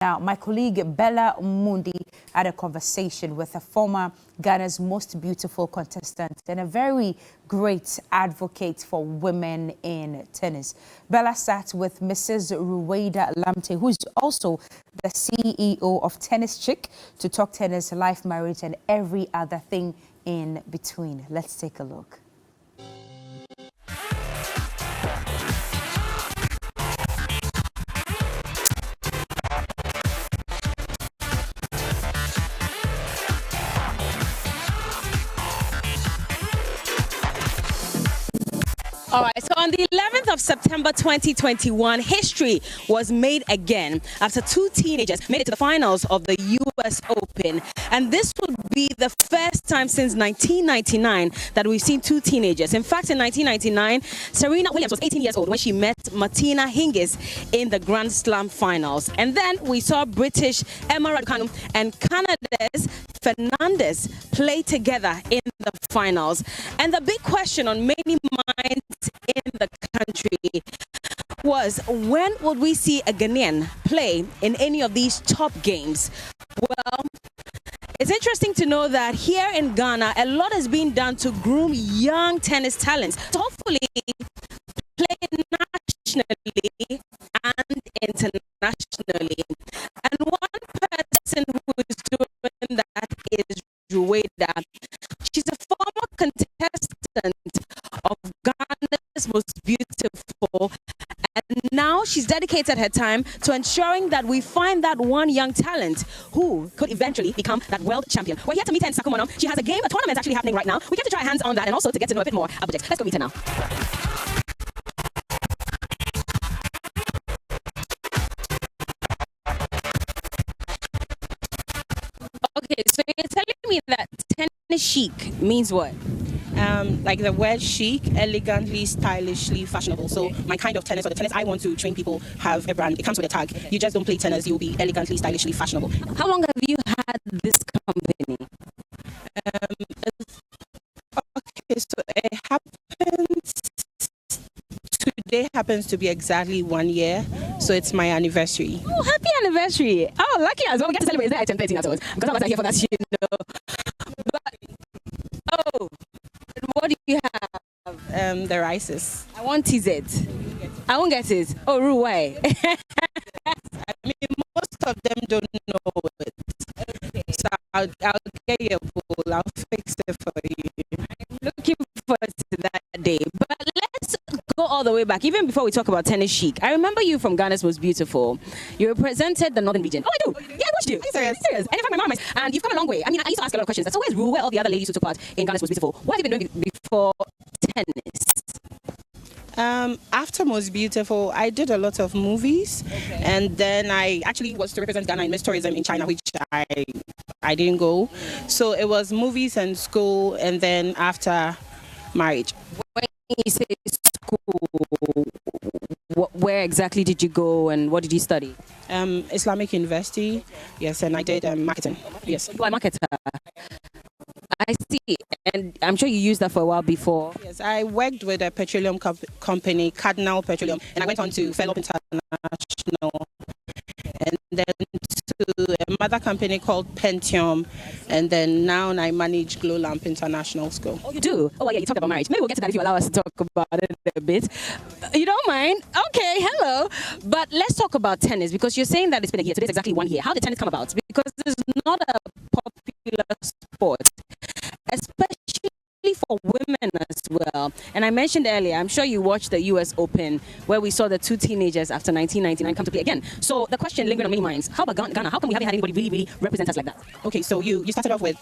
Now, my colleague Bella Mundi had a conversation with a former Ghana's most beautiful contestant and a very great advocate for women in tennis. Bella sat with Mrs. Ruweida Lamptey, who is also the CEO of Tennis Chick, to talk tennis, life, marriage, and every other thing in between. Let's take a look. All right, so on the 11th of September 2021, history was made again after two teenagers made it to the finals of the US Open. And this would be the first time since 1999 that we've seen two teenagers. In fact, in 1999, Serena Williams was 18 years old when she met Martina Hingis in the Grand Slam finals. And then we saw British Emma Raducanu and Canada's Fernandez play together in the finals. And the big question on many minds in the country was, when would we see a Ghanaian play in any of these top games? Well, it's interesting to know that here in Ghana, a lot has been done to groom young tennis talents to hopefully play nationally and internationally. And one person who is doing that is Ruweida. She's a former contestant of Ghana's Most Beautiful, and now she's dedicated her time to ensuring that we find that one young talent who could eventually become that world champion. We're here to meet her in Sakumono. She has a tournament actually happening right now. We get to try our hands on that and also to get to know a bit more about it. Let's go meet her now. Okay, so you're telling me that tennis chic means what? Like the word chic, elegantly, stylishly, fashionable. So my kind of tennis, or the tennis I want to train people, have a brand. It comes with a tag. You just don't play tennis, you'll be elegantly, stylishly, fashionable. How long have you had this company? Okay, so it happens, today happens to be exactly 1 year. So it's my anniversary. Oh, happy anniversary. Oh, lucky as well. We get to celebrate that at 10:30 afterwards. Because I'm here for that, you know. But, oh, what do you have? The rices. I want TZ. I won't get it. Oh, Ruwai. I mean, most of them don't know it. Okay. So I'll get you a bowl. I'll fix it for you. I'm looking forward to that day. But let's go all the way back, even before we talk about tennis chic. I remember you from Ghana's Most Beautiful. You represented the Northern region. Oh, I do. Yeah, I watched you. Are you serious? Serious. And in fact, my mom is. And you've come a long way. I mean, I used to ask a lot of questions. So where's Rue? Where all the other ladies who took part in Ghana's Most Beautiful? What have you been doing before tennis? After Most Beautiful, I did a lot of movies, and then I actually was to represent Ghana in Miss Tourism in China, which I didn't go. So it was movies and school, and then after marriage. When you say school, where exactly did you go and what did you study? Islamic University, yes, and I did marketing, yes. You are a marketer. I see, and I'm sure you used that for a while before. Yes, I worked with a petroleum company, Cardinal Petroleum, and I went on to Fellow International, and then to a mother company called Pentium, and then now I manage Glow Lamp International School. Oh, you do? Oh, yeah, you talked about marriage. Maybe we'll get to that if you allow us to talk about it a bit. You don't mind? Okay, hello. But let's talk about tennis, because you're saying that it's been a year. Today's exactly 1 year. How did tennis come about? Because it's not a popular sport, especially for women as well. And I mentioned earlier, I'm sure you watched the US Open, where we saw the two teenagers after 1999 come to play again. So the question lingering on many minds, how about Ghana? How come we haven't had anybody really represent us like that? Okay, so you started off with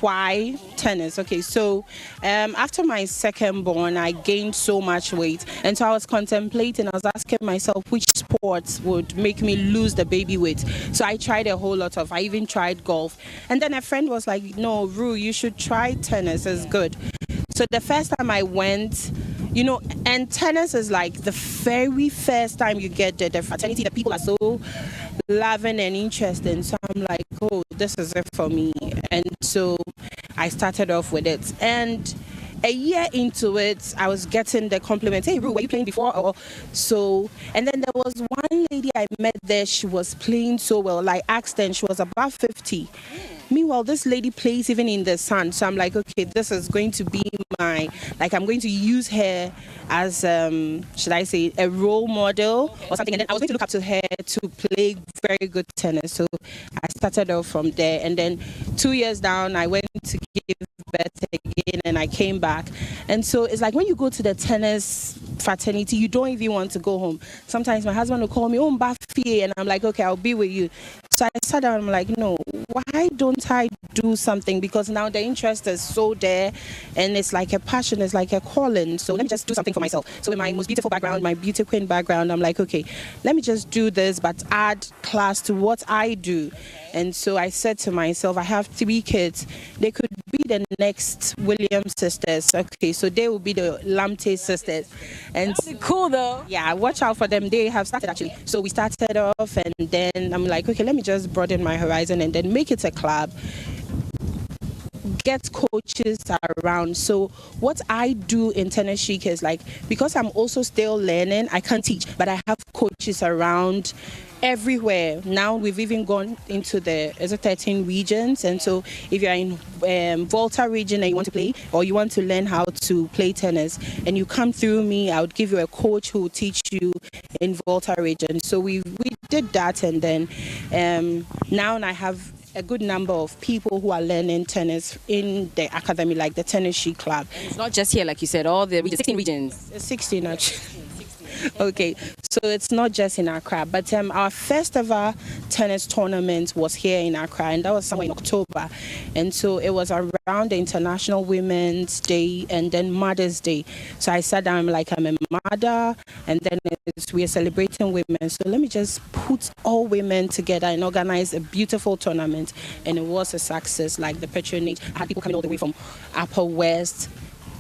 why tennis? Okay, so after my second born, I gained so much weight, and so I was contemplating, I was asking myself which sports would make me lose the baby weight. So I tried a whole lot I even tried golf, and then a friend was like, no, Ru, you should try tennis, it's good. So the first time I went, you know, and tennis is like the very first time you get the fraternity, the people are so loving and interesting. So I'm like, oh, this is it for me. And so I started off with it. And a year into it, I was getting the compliments. Hey, Ru, were you playing before? Or so, and then there was one lady I met there. She was playing so well. Like accident, she was about 50. Meanwhile, this lady plays even in the sun. So I'm like, okay, this is going to be my, like, I'm going to use her as, should I say, a role model or something. And then I was going to look up to her to play very good tennis. So I started off from there. And then 2 years down, I went to give birth again and I came back. And so it's like when you go to the tennis fraternity, you don't even want to go home. Sometimes my husband will call me, oh, Mbafi, and I'm like, okay, I'll be with you. So I sat down, I'm like, no, why don't I do something? Because now the interest is so there and it's like a passion, it's like a calling. So let me just do something for myself. So with my most beautiful background, my beauty queen background, I'm like, okay, let me just do this, but add class to what I do. And so I said to myself, I have 3 kids. They could be the next Williams sisters. Okay, so they will be the Lamptey sisters. And That'd be cool though. yeah, watch out for them. They have started actually. So we started off and then I'm like, okay, let me just broaden my horizon and then make it a club. Get coaches around. So what I do in Tennis Chic is like, because I'm also still learning, I can't teach, but I have coaches around everywhere. Now we've even gone into the 13 regions, and so if you're in Volta region and you want to play or you want to learn how to play tennis and you come through me, I would give you a coach who will teach you in Volta region. So we did that, and then now I have a good number of people who are learning tennis in the academy, like the Tennis Chic Club. It's not just here, like you said, all the 16 regions. 16 actually. Okay, so it's not just in Accra, but our first ever tennis tournament was here in Accra, and that was somewhere in October. And so it was around the International Women's Day and then Mother's Day. So I sat down like, I'm a mother, and then we are celebrating women. So let me just put all women together and organize a beautiful tournament. And it was a success, like the patronage. I had people coming all the way from Upper West,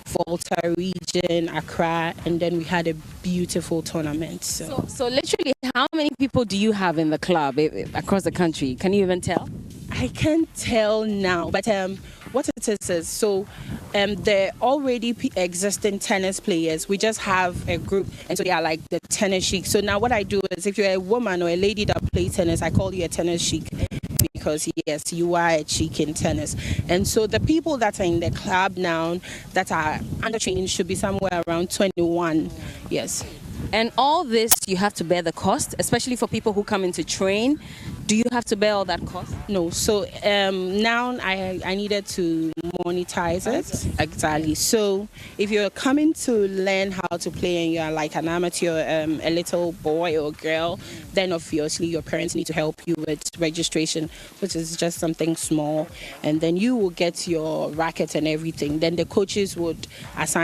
Volta region, Accra, and then we had a beautiful tournament. So literally, how many people do you have in the club across the country? Can you even tell? I can't tell now, but what it is so they're already existing tennis players. We just have a group, and so they are like the Tennis Chic. So now what I do is, if you're a woman or a lady that plays tennis, I call you a Tennis Chic. Because yes, you are a chic in tennis. And so the people that are in the club now that are under training should be somewhere around 21. Yes. And all this, you have to bear the cost, especially for people who come in to train. Do you have to bear all that cost? No. So now I needed to monetize it. Exactly. So if you're coming to learn how to play and you're like an amateur, a little boy or girl, then obviously your parents need to help you with registration, which is just something small. And then you will get your racket and everything. Then the coaches would have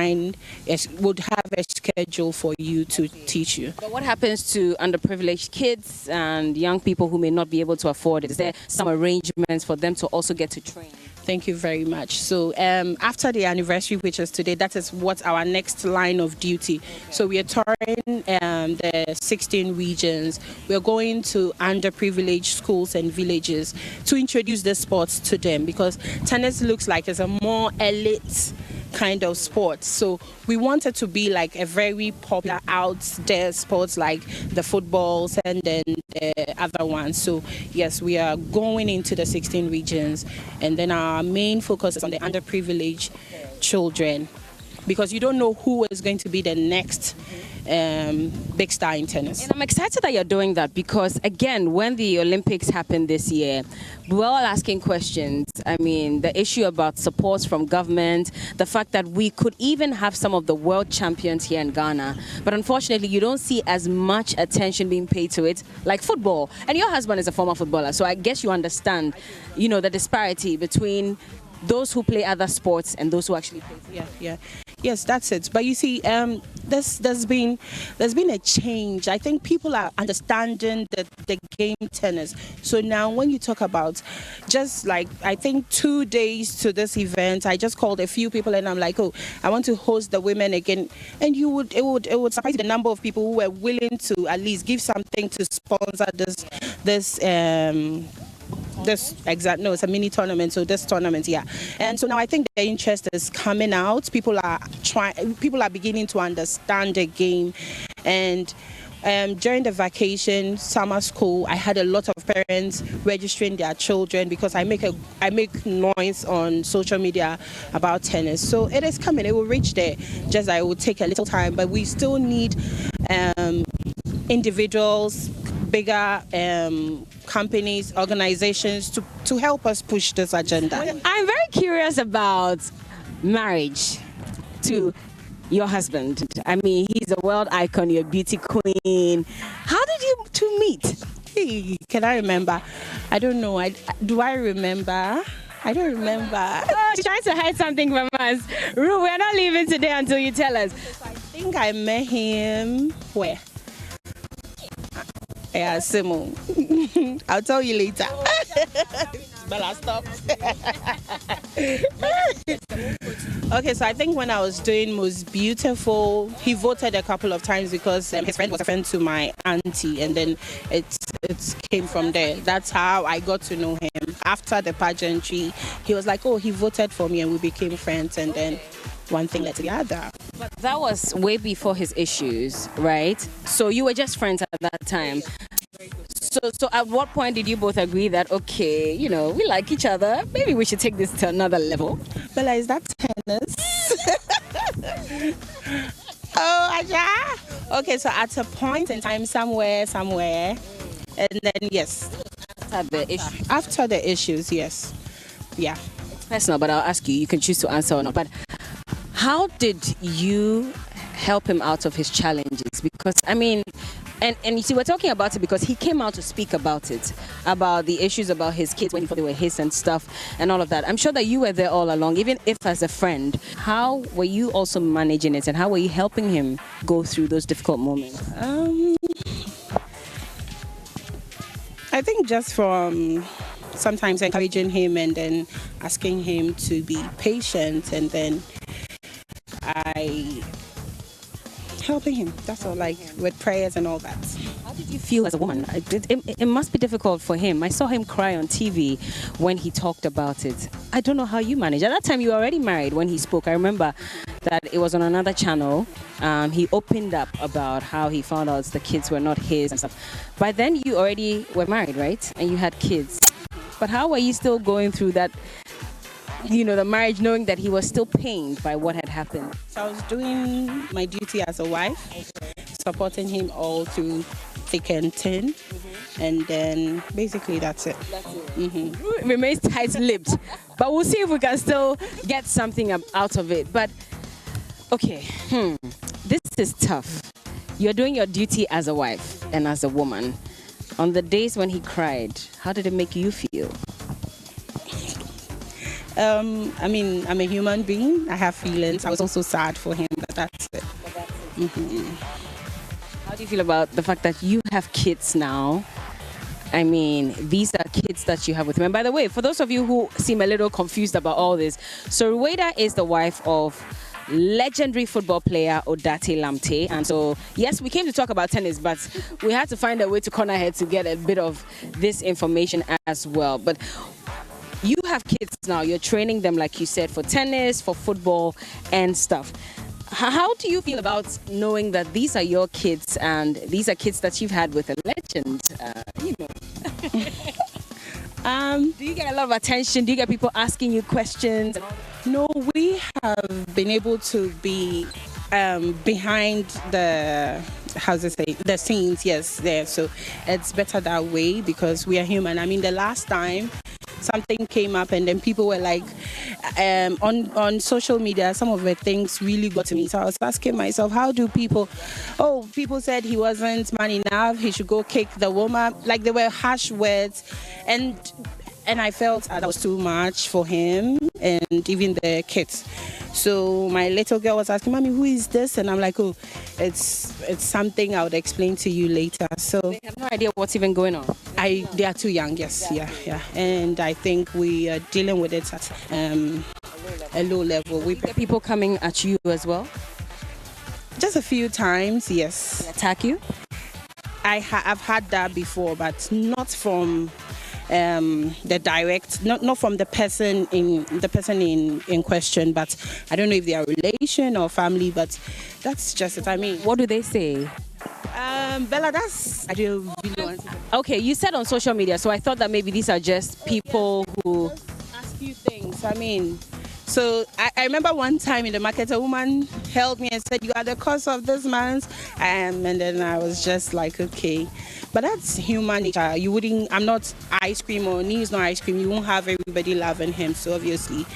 a schedule for you to teach you. But what happens to underprivileged kids and young people who may not be able to afford it? Is there some arrangements for them to also get to train? Thank you very much. So after the anniversary, which is today, that is what our next line of duty. So we are touring the 16 regions. We are going to underprivileged schools and villages to introduce the sports to them, because tennis looks like it's a more elite kind of sport. So we wanted to be like a very popular out there sports like the footballs and then the other ones. So yes, we are going into the 16 regions, and then our main focus is on the underprivileged children, because you don't know who is going to be the next big star in tennis. And I'm excited that you're doing that, because again, when the Olympics happened this year, we were all asking questions. I mean, the issue about support from government, the fact that we could even have some of the world champions here in Ghana, but unfortunately you don't see as much attention being paid to it like football. And your husband is a former footballer, so I guess you understand, the disparity between those who play other sports and those who actually play. Yeah. Yes, that's it. But you see, there's been a change. I think people are understanding the game tennis. So now when you talk about just like, I think 2 days to this event, I just called a few people and I'm like, oh, I want to host the women again. And it would surprise the number of people who were willing to at least give something to sponsor this it's a mini tournament, so this tournament, yeah. And so now I think the interest is coming out. People are beginning to understand the game. And during the vacation, summer school, I had a lot of parents registering their children because I make noise on social media about tennis. So it is coming. It will reach there. Just that it will take a little time, but we still need individuals, bigger companies, organizations to help us push this agenda. I'm very curious about marriage to your husband. I mean, he's a world icon, you're a beauty queen. How did you two meet? Hey, can I remember? I don't know. Do I remember? I don't remember. She's trying to hide something from us. Ru, we're not leaving today until you tell us. I think I met him where? Yeah, Simon. I'll tell you later. But I'll stop. Okay, so I think when I was doing Most Beautiful, he voted a couple of times because his friend was a friend to my auntie, and then it came from there. That's how I got to know him. After the pageantry, he was like, oh, he voted for me, and we became friends, and then one thing led to the other. But that was way before his issues, right? So you were just friends at that time. So at what point did you both agree that, okay, you know, we like each other, maybe we should take this to another level? Bella, is that tennis? Oh, yeah. Okay, so at a point in time, somewhere, and then yes. After the issues, yes. Yeah. It's personal, but I'll ask you, you can choose to answer or not. But how did you help him out of his challenges? Because, I mean, and you see, we're talking about it because he came out to speak about it, about the issues about his kids when he thought they were his and stuff and all of that. I'm sure that you were there all along, even if as a friend. How were you also managing it, and how were you helping him go through those difficult moments? I think just from sometimes encouraging him and then asking him to be patient, and then helping him, that's all, like with prayers and all that. How did you feel as a woman? It must be difficult for him. I saw him cry on TV when he talked about it. I don't know how you managed. At that time, you were already married when he spoke. I remember that it was on another channel. He opened up about how he found out the kids were not his and stuff. By then, you already were married, right? And you had kids. But how were you still going through that, you know, the marriage, knowing that he was still pained by what had happened? So I was doing my duty as a wife, supporting him all through thick and thin, and then basically that's it. It remains tight-lipped, but we'll see if we can still get something out of it. But okay, this is tough. You're doing your duty as a wife and as a woman. On the days when he cried, how did it make you feel? I mean, I'm a human being. I have feelings. I was also sad for him, but that's it. How do you feel about the fact that you have kids now? I mean, these are kids that you have with him. And by the way, for those of you who seem a little confused about all this, so Ruweida is the wife of legendary football player Ruweida Lamptey. And so, yes, we came to talk about tennis, but we had to find a way to corner her to get a bit of this information as well. But you have kids now. You're training them, like you said, for tennis, for football and stuff. How do you feel about knowing that these are your kids and these are kids that you've had with a legend? Do you get a lot of attention? Do you get people asking you questions? No, we have been able to be behind the, the scenes, yes, there. So it's better that way because we are human. I mean, the last time something came up and then people were like, on social media, some of the things really got to me. So I was asking myself, how do people said he wasn't man enough, he should go kick the woman. Like, there were harsh words, and I felt that was too much for him and even the kids. So my little girl was asking, Mommy, who is this? And I'm like, oh, it's something I would explain to you later. So they have no idea what's even going on. They are too young, yes, yeah. And I think we are dealing with it at a low level. We get people coming at you as well? Just a few times, yes. They attack you? I've had that before, but not from the direct, not from the person in question, but I don't know if they are relation or family, but that's just it. I mean, What do they say? Bella, I don't really want to Okay, you said on social media, so I thought that maybe these are just people who ask you things. I mean, so I remember one time in the market, a woman held me and said, "You are the cause of this man's," and then I was just like, okay, but that's human nature. You wouldn't. I'm not ice cream, or Nee's not ice cream. You won't have everybody loving him. So obviously,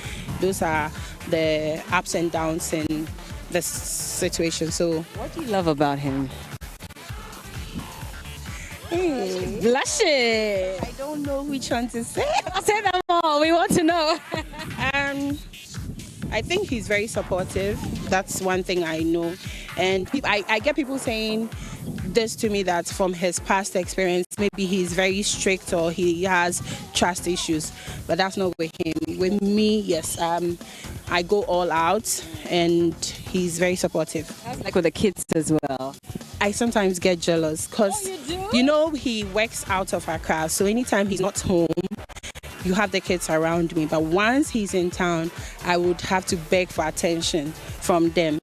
those are the ups and downs in the situation. So What do you love about him? Blushing. I don't know which one to say. I'll say them all. We want to know. I think he's very supportive. That's one thing I know. And I get people saying this to me, that from his past experience, maybe he's very strict or he has trust issues. But that's not with him. With me, yes, I go all out and he's very supportive. Like with the kids as well. I sometimes get jealous because, he works out of Accra. So anytime he's not home, you have the kids around me. But once he's in town, I would have to beg for attention from them.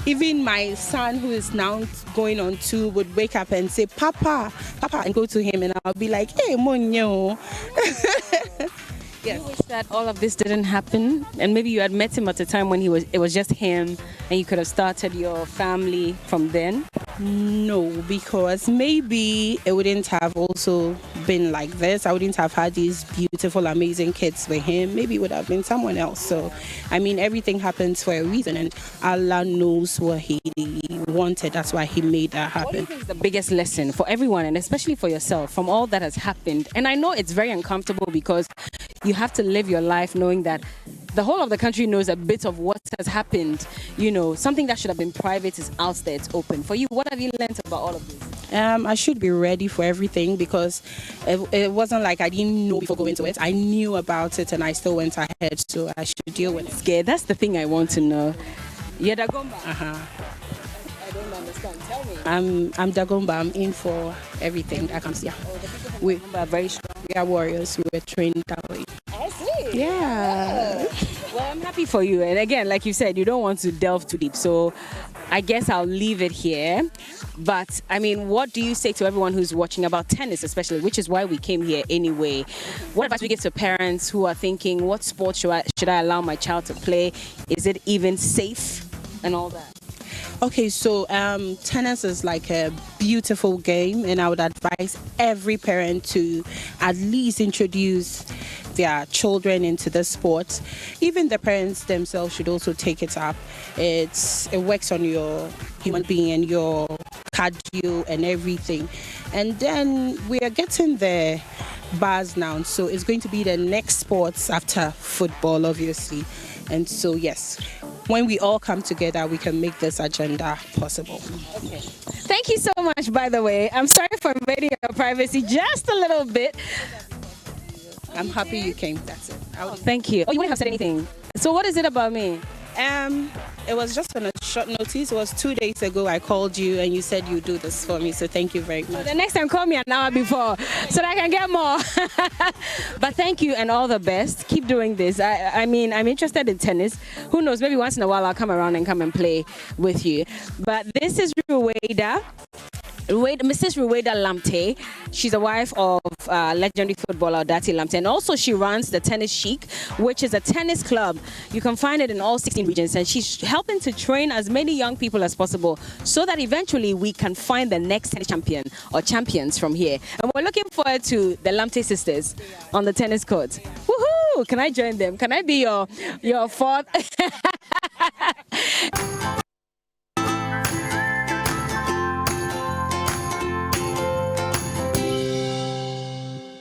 Even my son, who is now going on 2, would wake up and say, "Papa, Papa," and go to him, and I'll be like, "Hey, Monyo." Yes. You wish that all of this didn't happen, and maybe you had met him at a time when it was just him, and you could have started your family from then? No, because maybe it wouldn't have also been like this. I wouldn't have had these beautiful, amazing kids with him. Maybe it would have been someone else. So, I mean, everything happens for a reason, and Allah knows what He wanted. That's why He made that happen. What do you think is the biggest lesson for everyone, and especially for yourself, from all that has happened? And I know it's very uncomfortable because you have to live your life knowing that the whole of the country knows a bit of what has happened. Something that should have been private is out there, it's open. For you, what have you learned about all of this? I should be ready for everything because it wasn't like I didn't know before going into it. I knew about it and I still went ahead, so I should deal with it. Scared? That's the thing I want to know. You're Dagomba? I don't understand. Tell me. I'm Dagomba. I'm in for everything that comes. Yeah. The people from Dagomba are very strong. We are warriors. We were trained that way. I see. Yeah. Well, I'm happy for you. And again, like you said, you don't want to delve too deep. So I guess I'll leave it here. But I mean, what do you say to everyone who's watching about tennis, especially, which is why we came here anyway? What advice we give to parents who are thinking, what sport should I allow my child to play? Is it even safe and all that? Okay, so tennis is like a beautiful game, and I would advise every parent to at least introduce their children into the sport. Even the parents themselves should also take it up. It works on your human being and your cardio and everything. And then we are getting the bars now, so it's going to be the next sports after football, obviously. And so yes, when we all come together, we can make this agenda possible. Okay. Thank you so much, by the way. I'm sorry for invading your privacy just a little bit. I'm happy you came. That's it. Thank you. Oh, you wouldn't have said anything. So what is it about me? It was just on a short notice. It was 2 days ago I called you and you said you do this for me. So thank you very much. So the next time, call me an hour before so that I can get more. But thank you and all the best. Keep doing this. I mean, I'm interested in tennis. Who knows? Maybe once in a while I'll come around and come and play with you. But this is Ruweida. Mrs. Ruweida Lamptey. She's a wife of legendary footballer Ruweida Lamptey, and also she runs the Tennis Chic, which is a tennis club. You can find it in all 16 regions, and she's helping to train as many young people as possible so that eventually we can find the next tennis champion or champions from here. And we're looking forward to the Lamptey sisters on the tennis court. Woohoo! Can I join them? Can I be your fourth?